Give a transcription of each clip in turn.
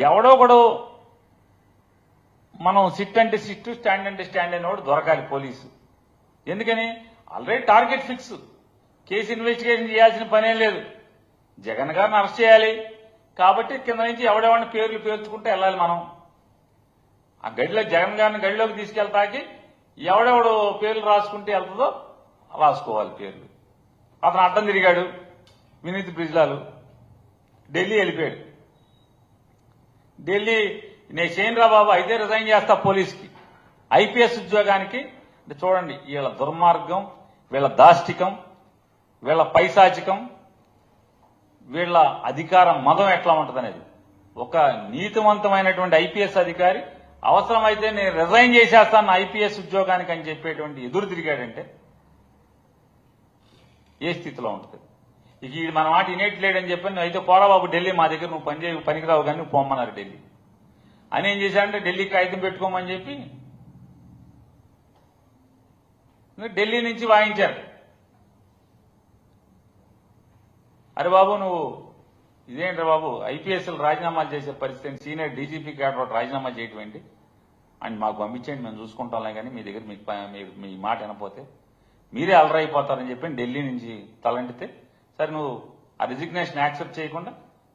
ఎవడో ఒకడు మనం సిట్ అంటే సిట్, స్టాండ్ అంటే స్టాండ్ అనేవాడు దొరకాలి పోలీసు. ఎందుకని already target fix. Case investigation చేయాల్సిన పనేం లేదు. జగన్ గారిని అరెస్ట్ చేయాలి కాబట్టి కింద నుంచి ఎవడెవడిని పేర్లు పేర్చుకుంటే వెళ్ళాలి మనం. ఆ గడిలో జగన్ గారిని గడిలోకి తీసుకెళ్తాకి ఎవడెవడు పేర్లు రాసుకుంటే వెళ్తుందో రాసుకోవాలి పేర్లు. అతను అడ్డం తిరిగాడు, వినీత్ బ్రిజ్లాలు ఢిల్లీ వెళ్ళిపోయాడు. ఢిల్లీ నేను చేయనురా బాబు అయితే రిజైన్ చేస్తా పోలీస్కి, ఐపీఎస్ ఉద్యోగానికి. అంటే చూడండి వీళ్ళ దుర్మార్గం, వీళ్ళ దాష్టికం, వీళ్ళ పైశాచికం, వీళ్ళ అధికార మదం ఎట్లా ఉంటుందనేది. ఒక నీతివంతమైనటువంటి ఐపీఎస్ అధికారి అవసరమైతే నేను రిజైన్ చేసేస్తాను ఐపీఎస్ ఉద్యోగానికి అని చెప్పేటువంటి ఎదురు తిరిగాడంటే ఏ స్థితిలో ఉంటుంది? ఇక ఈ మన మాట ఇనేట్లేడని చెప్పి నువ్వు అయితే పోరా బాబు ఢిల్లీ, మా దగ్గర నువ్వు పనికిరావు కానీ నువ్వు పొమ్మన్నారు ఢిల్లీ అని. ఏం చేశాడంటే ఢిల్లీ కాగితం పెట్టుకోమని చెప్పి ఢిల్లీ నుంచి వాయించారు. అరే బాబు నువ్వు ఇదేంటి బాబు ఐపీఎస్లు రాజీనామాలు చేసే పరిస్థితి, సీనియర్ డీజీపీ క్యాడర్ రాజీనామా చేయటం ఏంటి అని మాకు పంపించండి, మేము చూసుకుంటాంలే కానీ మీ దగ్గర మీ మాట వినపోతే మీరే అలరైపోతారని చెప్పి ఢిల్లీ నుంచి తలంటితే, సరే నువ్వు ఆ రిజిగ్నేషన్ యాక్సెప్ట్ చేయకుండా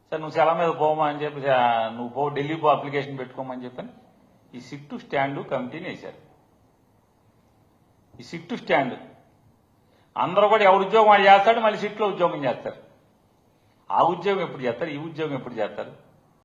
సరే నువ్వు సెలవు మీద పోమా అని చెప్పి నువ్వు పో ఢిల్లీ పో అప్లికేషన్ పెట్టుకోమని చెప్పని ఈ సిట్టు స్టాండు కమిటీని వేశారు. ఈ సిట్టు స్టాండ్ అందరూ కూడా ఎవరు ఉద్యోగం వాడు చేస్తాడు, మళ్ళీ సిట్లో ఉద్యోగం చేస్తారు. ఆ ఉద్యోగం ఎప్పుడు చేస్తారు, ఈ ఉద్యోగం ఎప్పుడు చేస్తారు?